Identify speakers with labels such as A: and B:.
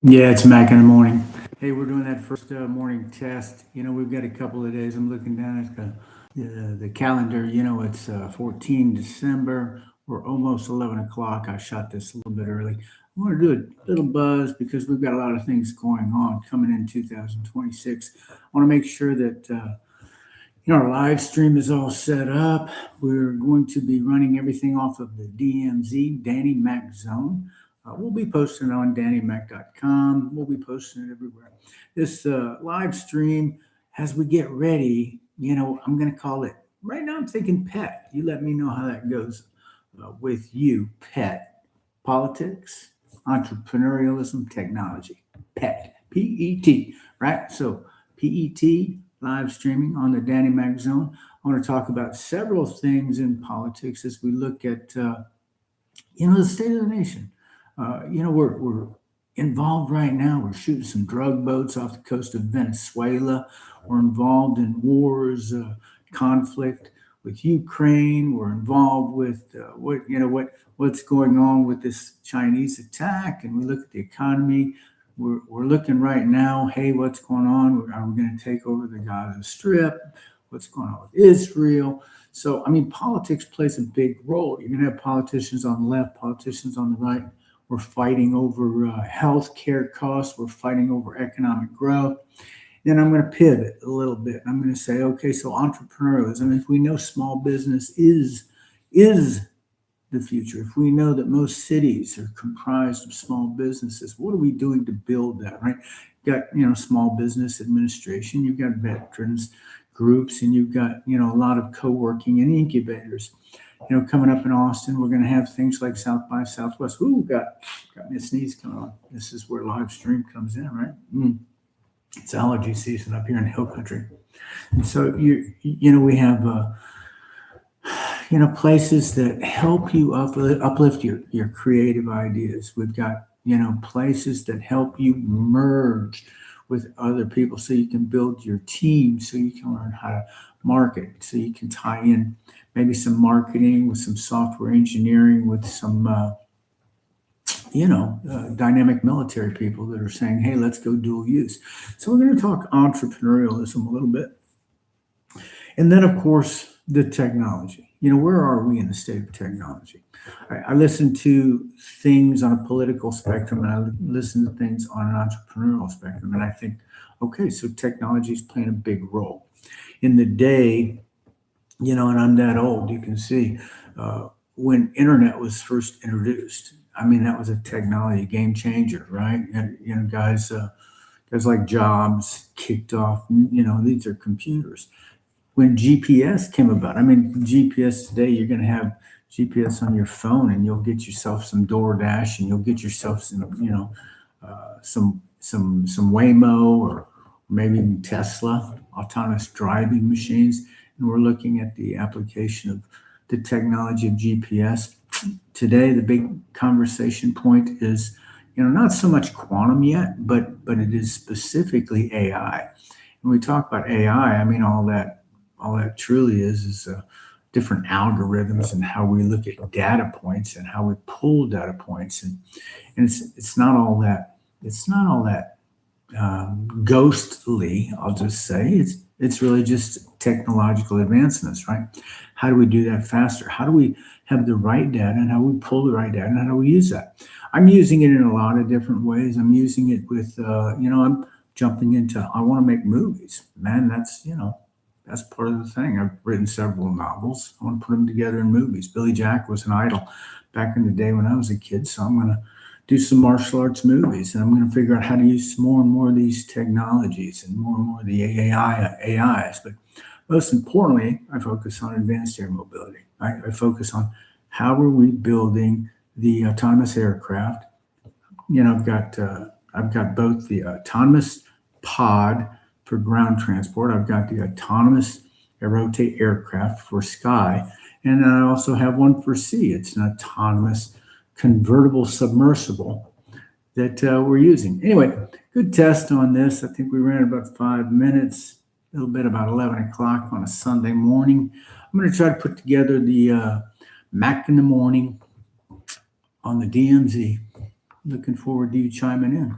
A: Yeah, it's Mac in the morning. Hey, we're doing that first morning test. We've got a couple of days. I'm looking down at the calendar. It's 14 December. We're almost 11 o'clock. I shot this a little bit early. I want to do a little buzz because we've got a lot of things going on coming in 2026. I want to make sure that our live stream is all set up. We're going to be running everything off of the DMZ, Danny Mac Zone. We'll be posting it on DannyMac.com. We'll be posting it everywhere. This live stream, as we get ready, I'm going to call it, right now I'm thinking pet. You let me know how that goes with you, pet. Politics, entrepreneurialism, technology. Pet. PET, right? So PET, live streaming on the Danny Mac Zone. I want to talk about several things in politics as we look at, the state of the nation. We're involved right now. We're shooting some drug boats off the coast of Venezuela. We're involved in wars, conflict with Ukraine. We're involved with what's going on with this Chinese attack. And we look at the economy. We're looking right now. Hey, what's going on? Are we going to take over the Gaza Strip? What's going on with Israel? So, politics plays a big role. You're going to have politicians on the left, politicians on the right. We're fighting over health care costs. We're fighting over economic growth. Then I'm going to pivot a little bit. I'm going to say, okay, so entrepreneurialism. If we know small business is the future, if we know that most cities are comprised of small businesses, what are we doing to build that? Right? You've got small business administration. You've got veterans groups, and you've got a lot of co-working and incubators. Coming up in Austin, we're going to have things like South by Southwest. Ooh, got me a sneeze coming on. This is where live stream comes in, right? It's allergy season up here in the Hill Country, and so we have places that help you uplift your creative ideas. We've got places that help you merge with other people so you can build your team, so you can learn how to market, so you can tie in maybe some marketing with some software engineering with some dynamic military people that are saying, hey, let's go dual use. So we're going to talk entrepreneurialism a little bit. And then, of course, the technology. Where are we in the state of technology? I listen to things on a political spectrum, and I listen to things on an entrepreneurial spectrum, and I think, okay, so technology is playing a big role. In the day, and I'm that old, you can see, when internet was first introduced, that was a technology game changer, right? And, guys like Jobs kicked off, these are computers. When GPS came about, GPS today, you're going to have GPS on your phone, and you'll get yourself some DoorDash, and you'll get yourself some, some Waymo, or maybe even Tesla, autonomous driving machines. And we're looking at the application of the technology of GPS. Today, the big conversation point is, not so much quantum yet, but it is specifically AI. When we talk about AI, all that truly is different algorithms and how we look at data points and how we pull data points, and it's not all that ghostly. I'll just say it's really just technological advancements, right? How do we do that faster? How do we have the right data, and how we pull the right data, and how do we use that? I'm using it in a lot of different ways. I'm using it with I'm jumping into, I want to make movies, man. That's part of the thing. I've written several novels. I want to put them together in movies. Billy Jack was an idol back in the day when I was a kid. So I'm going to do some martial arts movies, and I'm going to figure out how to use more and more of these technologies and more of the AIs. But most importantly, I focus on advanced air mobility. I focus on how are we building the autonomous aircraft. I've got both the autonomous pod for ground transport. I've got the autonomous rotate aircraft for sky, and I also have one for sea. It's an autonomous convertible submersible that we're using. Anyway, good test on this. I think we ran about 5 minutes, a little bit about 11 o'clock on a Sunday morning. I'm going to try to put together the Mac in the morning on the DMZ. Looking forward to you chiming in.